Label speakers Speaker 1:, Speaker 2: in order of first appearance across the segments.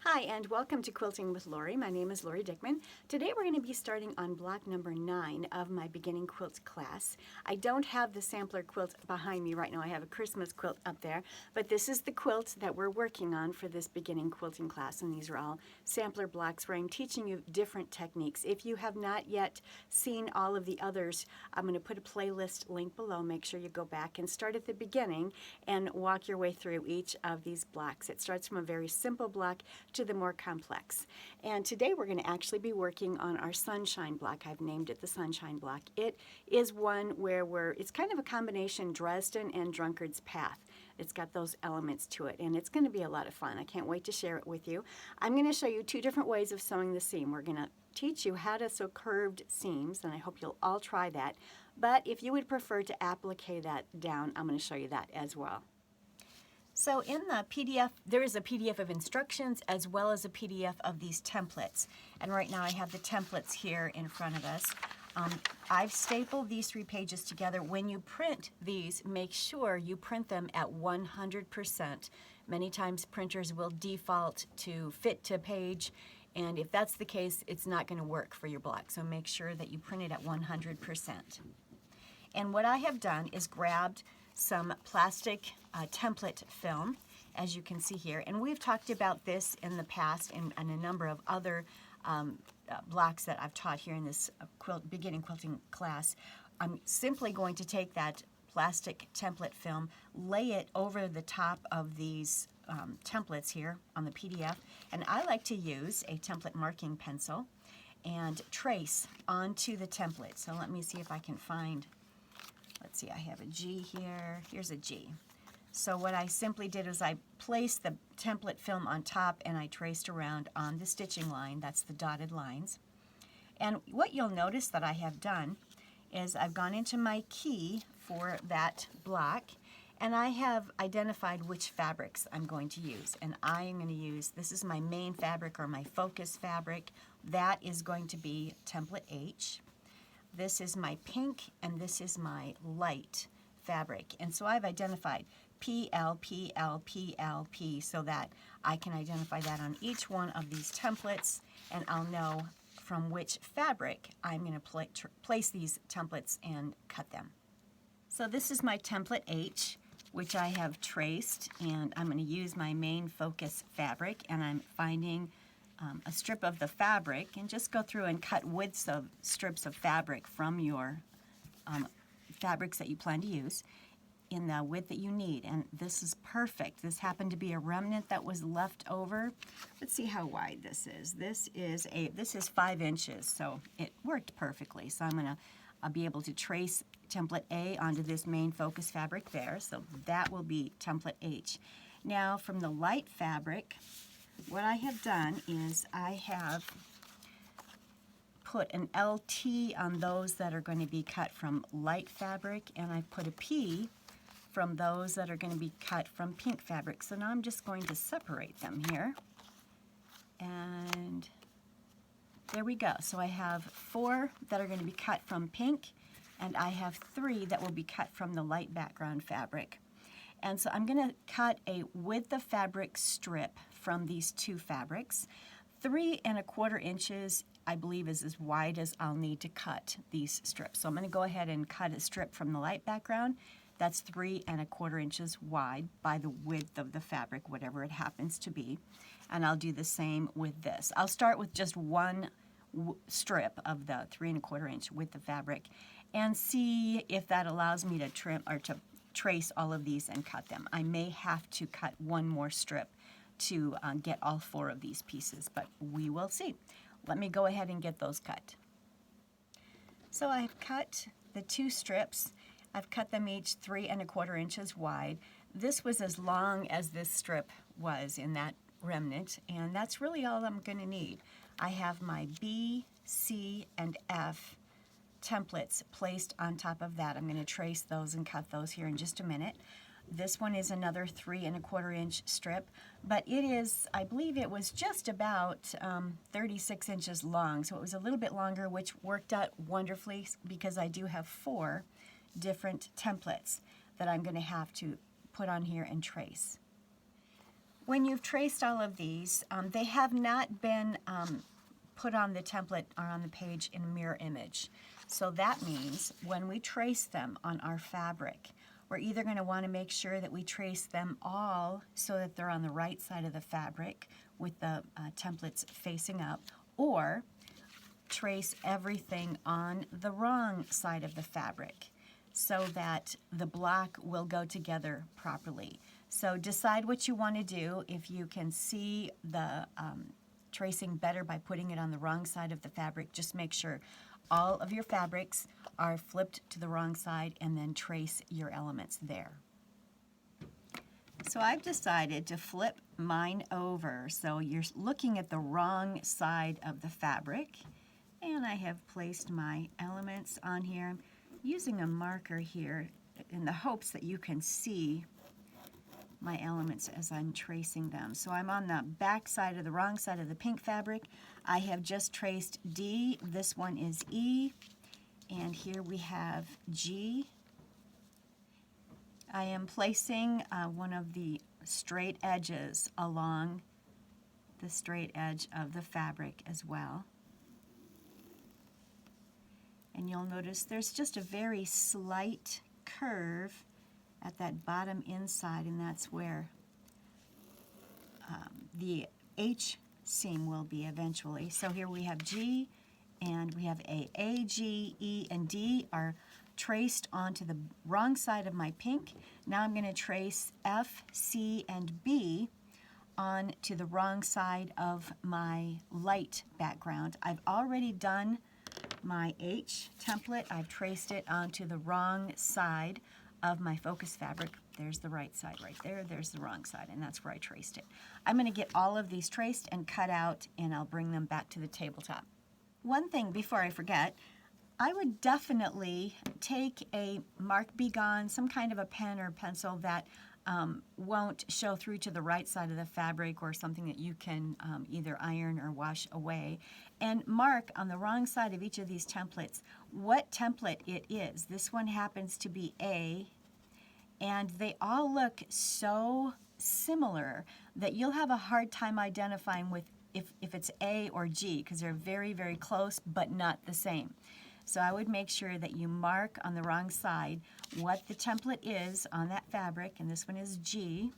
Speaker 1: Hi, and welcome to Quilting with Lori. My name is Lori Dickman. Today we're going to be starting on block number 9 of my beginning quilt class. I don't have the sampler quilt behind me right now. I have a Christmas quilt up there, but this is the quilt that we're working on for this beginning quilting class, and these are all sampler blocks where I'm teaching you different techniques. If you have not yet seen all of the others, I'm going to put a playlist link below. Make sure you go back and start at the beginning and walk your way through each of these blocks. It starts from a very simple block to the more complex. And today we're going to actually be working on our sunshine block. I've named it the sunshine block. It is one where it's kind of a combination Dresden and Drunkard's Path. It's got those elements to it, and it's going to be a lot of fun. I can't wait to share it with you. I'm going to show you 2 different ways of sewing the seam. We're going to teach you how to sew curved seams, and I hope you'll all try that. But if you would prefer to applique that down, I'm going to show you that as well. So in the PDF, there is a PDF of instructions as well as a PDF of these templates. And right now I have the templates here in front of us. I've stapled these 3 pages together. When you print these, make sure you print them at 100%. Many times printers will default to fit to page, and if that's the case, it's not going to work for your block. So make sure that you print it at 100%. And what I have done is grabbed some plastic template film, as you can see here. And we've talked about this in the past in a number of other blocks that I've taught here in this beginning quilting class. I'm simply going to take that plastic template film, lay it over the top of these templates here on the PDF. And I like to use a template marking pencil and trace onto the template. So let me see if I can find. Let's see, I have a G here. Here's a G. So what I simply did is I placed the template film on top and I traced around on the stitching line. That's the dotted lines. And what you'll notice that I have done is I've gone into my key for that block and I have identified which fabrics I'm going to use. And I am going to use, this is my main fabric or my focus fabric. That is going to be template H. This is my pink, and this is my light fabric. And so I've identified PL, PL, PL, so that I can identify that on each one of these templates, and I'll know from which fabric I'm going to place these templates and cut them. So this is my template H, which I have traced, and I'm going to use my main focus fabric, and I'm finding a strip of the fabric, and just go through and cut widths of strips of fabric from your fabrics that you plan to use in the width that you need. And this is perfect. This happened to be a remnant that was left over. Let's see how wide this is. This is 5 inches, so it worked perfectly. So I'm going to be able to trace template A onto this main focus fabric there. So that will be template H. Now from the light fabric, what I have done is I have put an LT on those that are going to be cut from light fabric, and I've put a P from those that are going to be cut from pink fabric. So now I'm just going to separate them here. And there we go. So I have 4 that are going to be cut from pink, and I have 3 that will be cut from the light background fabric. And so I'm going to cut a width of fabric strip from these 2 fabrics. 3 1/4 inches, I believe, is as wide as I'll need to cut these strips. So I'm going to go ahead and cut a strip from the light background. That's 3 1/4 inches wide by the width of the fabric, whatever it happens to be. And I'll do the same with this. I'll start with just one strip of the 3 1/4 inch width of fabric and see if that allows me to trim or to trace all of these and cut them. I may have to cut one more strip to get all 4 of these pieces, but we will see. Let me go ahead and get those cut. So I've cut the 2 strips. I've cut them each 3 1/4 inches wide. This was as long as this strip was in that remnant, and that's really all I'm going to need. I have my B, C, and F templates placed on top of that. I'm going to trace those and cut those here in just a minute. This one is another 3 1/4 inch strip, but it is, I believe it was just about 36 inches long, so it was a little bit longer, which worked out wonderfully because I do have 4 different templates that I'm going to have to put on here and trace. When you've traced all of these, they have not been put on the template or on the page in a mirror image. So that means when we trace them on our fabric, we're either going to want to make sure that we trace them all so that they're on the right side of the fabric with the templates facing up, or trace everything on the wrong side of the fabric so that the block will go together properly. So decide what you want to do. If you can see the tracing better by putting it on the wrong side of the fabric, just make sure all of your fabrics are flipped to the wrong side and then trace your elements there. So I've decided to flip mine over so you're looking at the wrong side of the fabric, and I have placed my elements on here. I'm using a marker here in the hopes that you can see my elements as I'm tracing them. So I'm on the back side of the wrong side of the pink fabric. I have just traced D, this one is E, and here we have G. I am placing one of the straight edges along the straight edge of the fabric as well. And you'll notice there's just a very slight curve at that bottom inside, and that's where the H seam will be eventually. So here we have G, and we have A. A, G, E, and D are traced onto the wrong side of my pink. Now I'm going to trace F, C, and B onto the wrong side of my light background. I've already done my H template. I've traced it onto the wrong side of my focus fabric. There's the right side right there, there's the wrong side, and that's where I traced it. I'm going to get all of these traced and cut out, and I'll bring them back to the tabletop. One thing before I forget, I would definitely take a Mark Be Gone, some kind of a pen or pencil that won't show through to the right side of the fabric, or something that you can either iron or wash away, and mark on the wrong side of each of these templates what template it is. This one happens to be A, and they all look so similar that you'll have a hard time identifying with if it's A or G, because they're very, very close but not the same. So I would make sure that you mark on the wrong side what the template is on that fabric, and this one is G.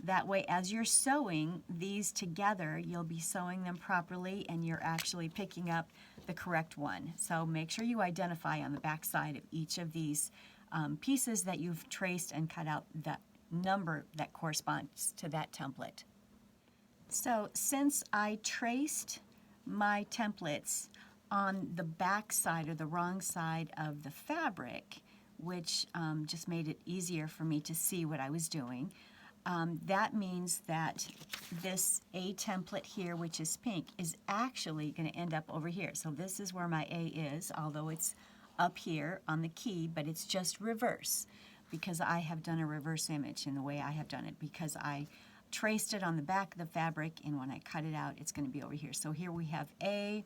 Speaker 1: That way, as you're sewing these together, you'll be sewing them properly and you're actually picking up the correct one. So make sure you identify on the back side of each of these pieces that you've traced and cut out the number that corresponds to that template. So since I traced my templates on the back side or the wrong side of the fabric, which just made it easier for me to see what I was doing, that means that this A template here, which is pink, is actually going to end up over here. So this is where my A is, although it's up here on the key, but it's just reverse because I have done a reverse image in the way I have done it, because I traced it on the back of the fabric, and when I cut it out, it's going to be over here. So here we have A,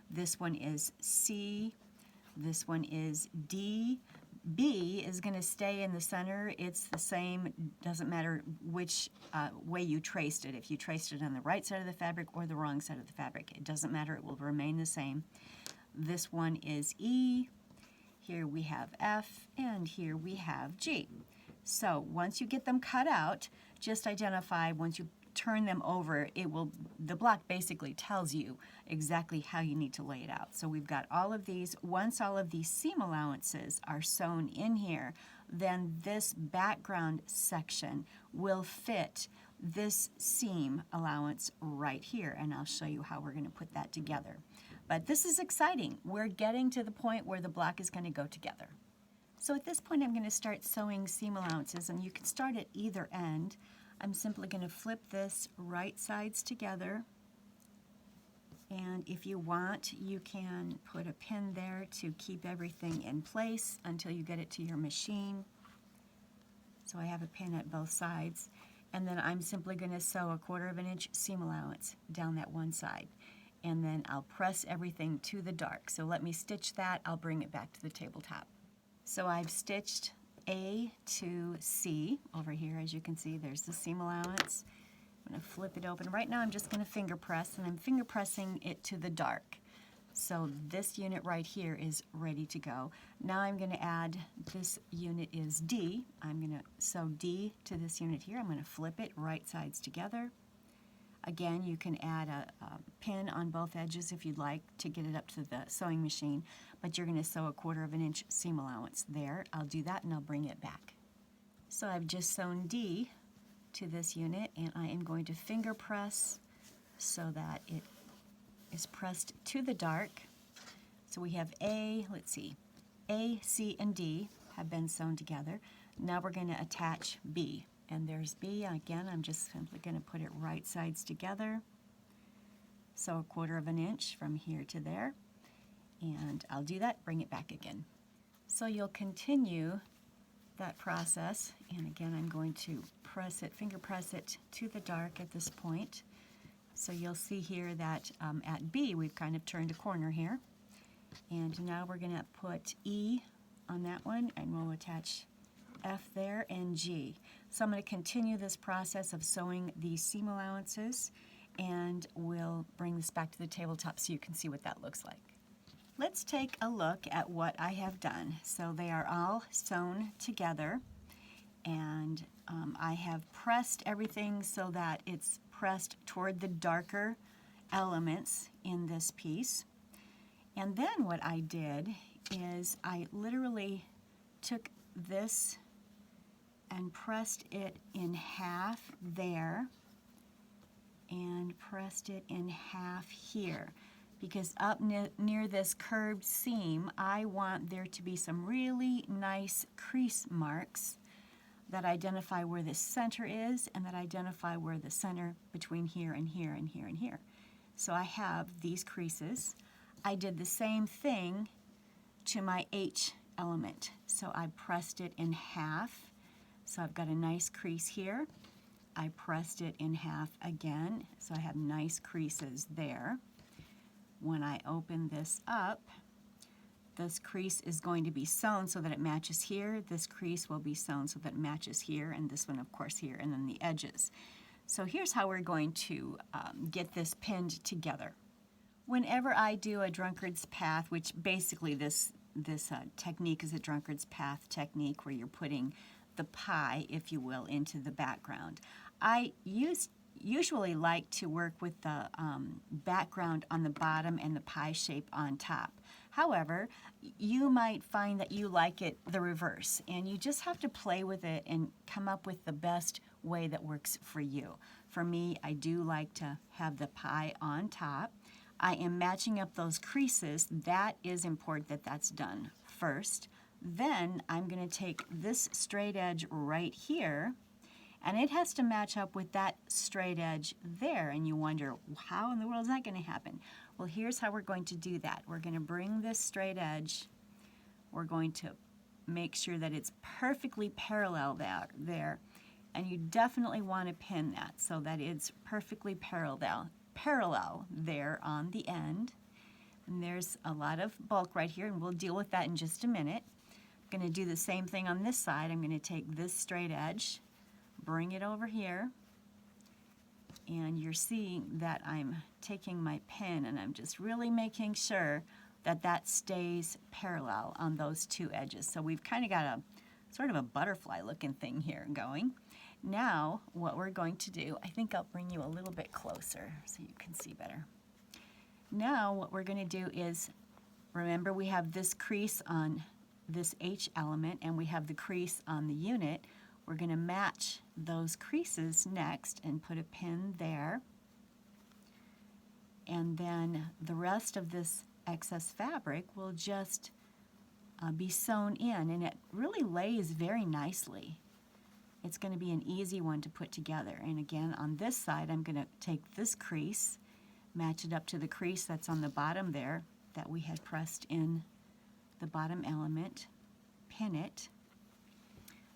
Speaker 1: this one is C, this one is D. B is going to stay in the center. It's the same, doesn't matter which way you traced it. If you traced it on the right side of the fabric or the wrong side of the fabric, it doesn't matter, it will remain the same. This one is E, here we have F, and here we have G. So once you get them cut out, just identify, once you turn them over, the block basically tells you exactly how you need to lay it out. So we've got all of these. Once all of these seam allowances are sewn in here, then this background section will fit this seam allowance right here, and I'll show you how we're going to put that together. But this is exciting. We're getting to the point where the block is going to go together. So at this point I'm going to start sewing seam allowances, and you can start at either end. I'm simply going to flip this right sides together, and if you want, you can put a pin there to keep everything in place until you get it to your machine. So I have a pin at both sides, and then I'm simply going to sew a 1/4 inch seam allowance down that one side, and then I'll press everything to the dark. So let me stitch that. I'll bring it back to the tabletop. So I've stitched A to C over here. As you can see, there's the seam allowance, I'm going to flip it open. Right now I'm just going to finger press, and I'm finger pressing it to the dark. So this unit right here is ready to go. Now I'm going to add, this unit is D. I'm going to sew D to this unit here. I'm going to flip it right sides together. Again, you can add a pin on both edges if you'd like to get it up to the sewing machine, but you're going to sew a 1/4 inch seam allowance there. I'll do that and I'll bring it back. So I've just sewn D to this unit, and I am going to finger press so that it is pressed to the dark. So we have A, let's see, A, C, and D have been sewn together. Now we're going to attach B. And there's B. Again, I'm just simply going to put it right sides together. So a 1/4 inch from here to there. And I'll do that, bring it back again. So you'll continue that process. And again, I'm going to press it, finger press it to the dark at this point. So you'll see here that at B, we've kind of turned a corner here. And now we're going to put E on that one, and we'll attach F there and G. So I'm going to continue this process of sewing these seam allowances, and we'll bring this back to the tabletop so you can see what that looks like. Let's take a look at what I have done. So they are all sewn together, and I have pressed everything so that it's pressed toward the darker elements in this piece. And then what I did is I literally took this and pressed it in half there and pressed it in half here, because up near this curved seam I want there to be some really nice crease marks that identify where the center is and that identify where the center between here and here and here and here. So I have these creases. I did the same thing to my H element. So I pressed it in half. So I've got a nice crease here. I pressed it in half again, so I have nice creases there. When I open this up, this crease is going to be sewn so that it matches here. This crease will be sewn so that it matches here, and this one, of course, here, and then the edges. So here's how we're going to get this pinned together. Whenever I do a drunkard's path, which basically this technique is a drunkard's path technique where you're putting the pie, if you will, into the background. I usually like to work with the background on the bottom and the pie shape on top. However, you might find that you like it the reverse, and you just have to play with it and come up with the best way that works for you. For me, I do like to have the pie on top. I am matching up those creases. That is important that that's done first. Then I'm going to take this straight edge right here, and it has to match up with that straight edge there, and you wonder, how in the world is that going to happen? Well, here's how we're going to do that. We're going to bring this straight edge, we're going to make sure that it's perfectly parallel there, and you definitely want to pin that so that it's perfectly parallel there on the end. And there's a lot of bulk right here, and we'll deal with that in just a minute. I'm going to do the same thing on this side. I'm going to take this straight edge, bring it over here, and you're seeing that I'm taking my pin and I'm just really making sure that that stays parallel on those two edges. So we've kind of got a sort of a butterfly looking thing here going. Now what we're going to do, I think I'll bring you a little bit closer so you can see better. Now what we're going to do is, remember we have this crease on this H element and we have the crease on the unit. We're going to match those creases next and put a pin there. And then the rest of this excess fabric will just be sewn in, and it really lays very nicely. It's going to be an easy one to put together. And again, on this side, I'm going to take this crease, match it up to the crease that's on the bottom there that we had pressed in the bottom element, pin it.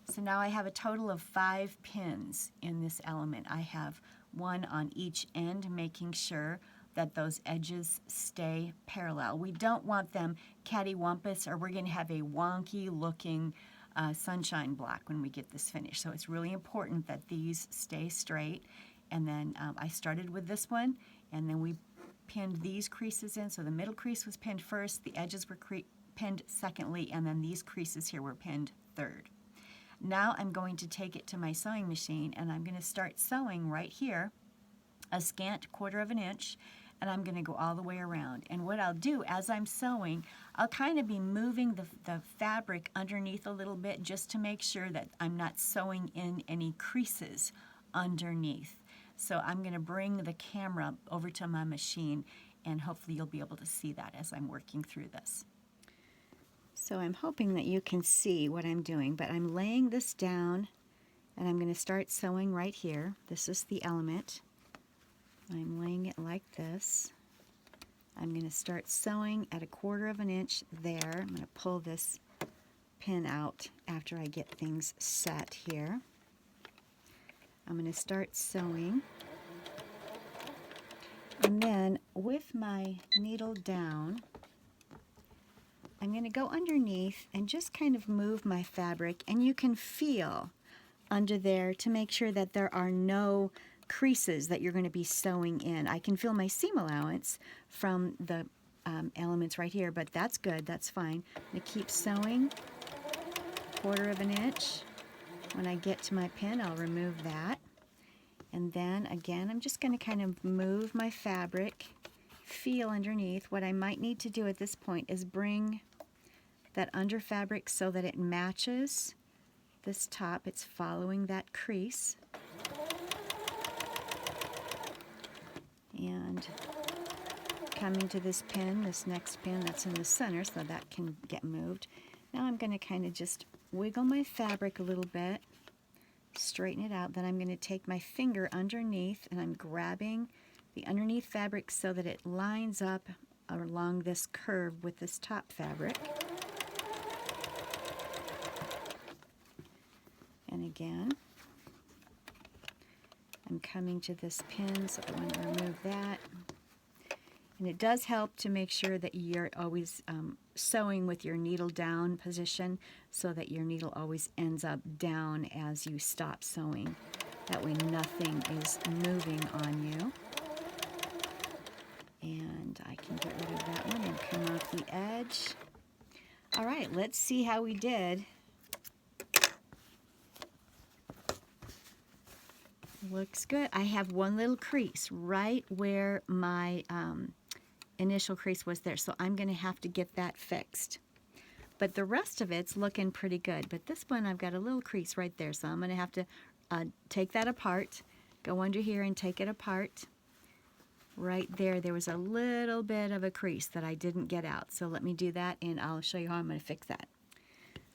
Speaker 1: So now I have a total of 5 pins in this element. I have one on each end, making sure that those edges stay parallel. We don't want them cattywampus, or we're going to have a wonky looking sunshine block when we get this finished. So it's really important that these stay straight. And then I started with this one, and then we pinned these creases in. So the middle crease was pinned first, the edges were pinned secondly, and then these creases here were pinned third. Now I'm going to take it to my sewing machine, and I'm going to start sewing right here, a scant 1/4 of an inch, and I'm going to go all the way around. And what I'll do as I'm sewing, I'll kind of be moving the fabric underneath a little bit just to make sure that I'm not sewing in any creases underneath. So I'm going to bring the camera over to my machine, and hopefully you'll be able to see that as I'm working through this. So I'm hoping that you can see what I'm doing, but I'm laying this down, and I'm going to start sewing right here. This is the element. I'm laying it like this. I'm going to start sewing at a 1/4 of an inch there. I'm going to pull this pin out after I get things set here. I'm going to start sewing, and then with my needle down, I'm going to go underneath and just kind of move my fabric, and you can feel under there to make sure that there are no creases that you're going to be sewing in. I can feel my seam allowance from the elements right here, but that's good, that's fine. I'm going to keep sewing 1/4 of an inch. When I get to my pin, I'll remove that. And then again, I'm just going to kind of move my fabric, feel underneath. What I might need to do at this point is bring that under fabric so that it matches this top. It's following that crease. And coming to this pin, this next pin that's in the center, so that can get moved. Now I'm going to kind of just wiggle my fabric a little bit, straighten it out. Then I'm going to take my finger underneath, and I'm grabbing the underneath fabric so that it lines up along this curve with this top fabric. And again, I'm coming to this pin, so I want to remove that. And it does help to make sure that you're always sewing with your needle down position, so that your needle always ends up down as you stop sewing. That way nothing is moving on you. And I can get rid of that one and come off the edge. All right, let's see how we did. Looks good. I have one little crease right where my initial crease was there, so I'm going to have to get that fixed. But the rest of it's looking pretty good. But this one, I've got a little crease right there, so I'm going to have to take that apart, go under here and take it apart. Right there, there was a little bit of a crease that I didn't get out. So let me do that, and I'll show you how I'm going to fix that.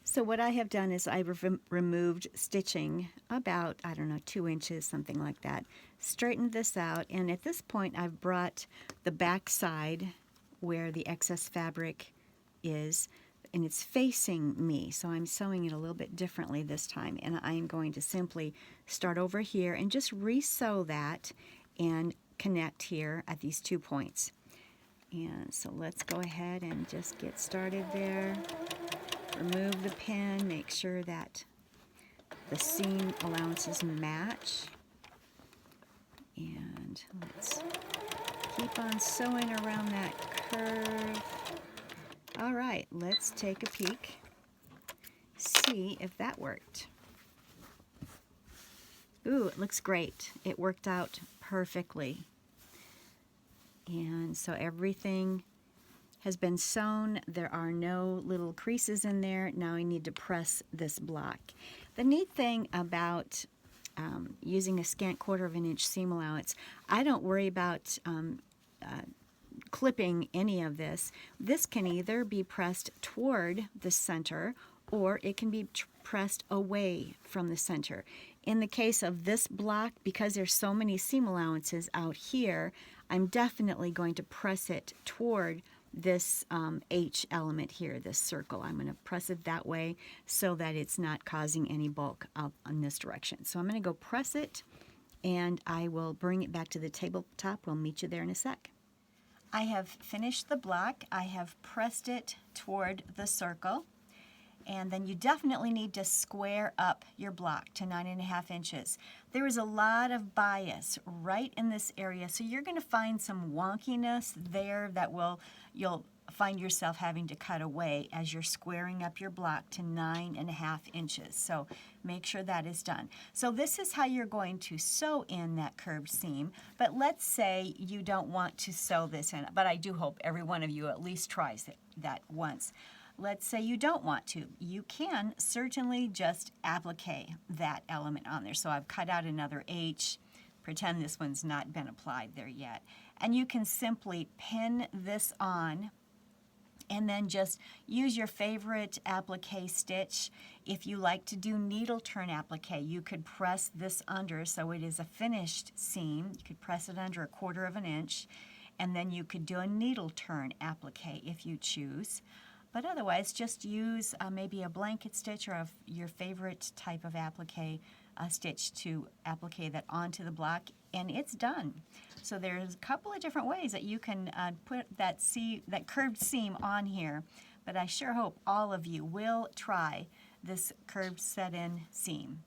Speaker 1: So what I have done is I've removed stitching about, I don't know, 2 inches, something like that. Straightened this out, and at this point I've brought the back side where the excess fabric is, and it's facing me. So I'm sewing it a little bit differently this time, and I am going to simply start over here and just re-sew that and connect here at these 2 points. And so let's go ahead and just get started there. Remove the pin, make sure that the seam allowances match. And let's keep on sewing around that curve. All right, let's take a peek, see if that worked. Ooh, it looks great. It worked out perfectly. And so everything has been sewn. There are no little creases in there. Now I need to press this block. The neat thing about using a scant 1/4 of an inch seam allowance, I don't worry about clipping any of this. This can either be pressed toward the center, or it can be pressed away from the center. In the case of this block, because there's so many seam allowances out here, I'm definitely going to press it toward this H element here, this circle. I'm going to press it that way so that it's not causing any bulk up in this direction. So I'm going to go press it, and I will bring it back to the tabletop. We'll meet you there in a sec. I have finished the block. I have pressed it toward the circle, And then you definitely need to square up your block to 9.5 inches. There is a lot of bias right in this area, so you're going to find some wonkiness there that you'll find yourself having to cut away as you're squaring up your block to 9.5 inches. So make sure that is done. So this is how you're going to sew in that curved seam. But let's say you don't want to sew this in, but I do hope every one of you at least tries that once. Let's say you don't want to. You can certainly just applique that element on there. So I've cut out another H. Pretend this one's not been applied there yet. And you can simply pin this on and then just use your favorite applique stitch. If you like to do needle turn applique, you could press this under so it is a finished seam. You could press it under 1/4 inch, and then you could do a needle turn applique if you choose. But otherwise, just use maybe a blanket stitch or your favorite type of applique stitch to applique that onto the block, and it's done. So there's a couple of different ways that you can put that curved seam on here, but I sure hope all of you will try this curved set-in seam.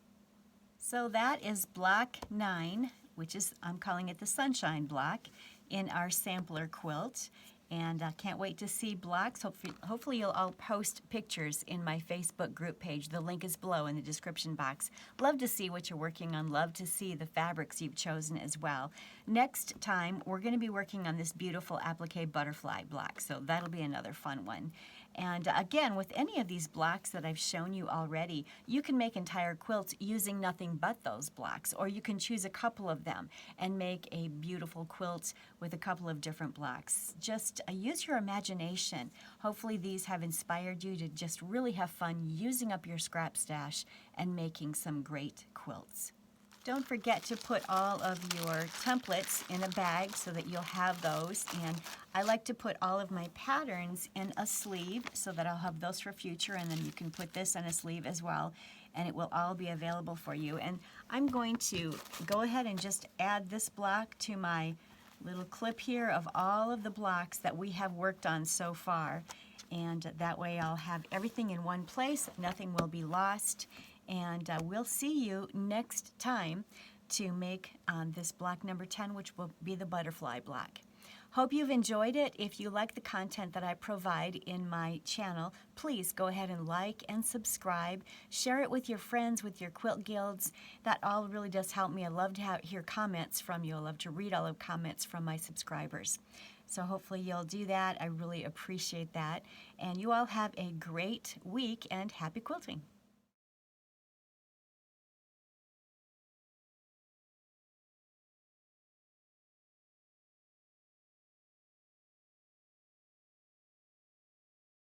Speaker 1: So that is block 9, which is, I'm calling it the sunshine block, in our sampler quilt. And I can't wait to see blocks. Hopefully you'll all post pictures in my Facebook group page. The link is below in the description box. Love to see what you're working on. Love to see the fabrics you've chosen as well. Next time, we're going to be working on this beautiful applique butterfly block. So that'll be another fun one. And again, with any of these blocks that I've shown you already, you can make entire quilts using nothing but those blocks, or you can choose a couple of them and make a beautiful quilt with a couple of different blocks. Just use your imagination. Hopefully these have inspired you to just really have fun using up your scrap stash and making some great quilts. Don't forget to put all of your templates in a bag so that you'll have those. And I like to put all of my patterns in a sleeve so that I'll have those for future, and then you can put this in a sleeve as well, and it will all be available for you. And I'm going to go ahead and just add this block to my little clip here of all of the blocks that we have worked on so far. And that way I'll have everything in one place, nothing will be lost. And we'll see you next time to make this block number 10, which will be the butterfly block. Hope you've enjoyed it. If you like the content that I provide in my channel, please go ahead and like and subscribe. Share it with your friends, with your quilt guilds. That all really does help me. I love to hear comments from you. I love to read all the comments from my subscribers. So hopefully you'll do that. I really appreciate that. And you all have a great week and happy quilting.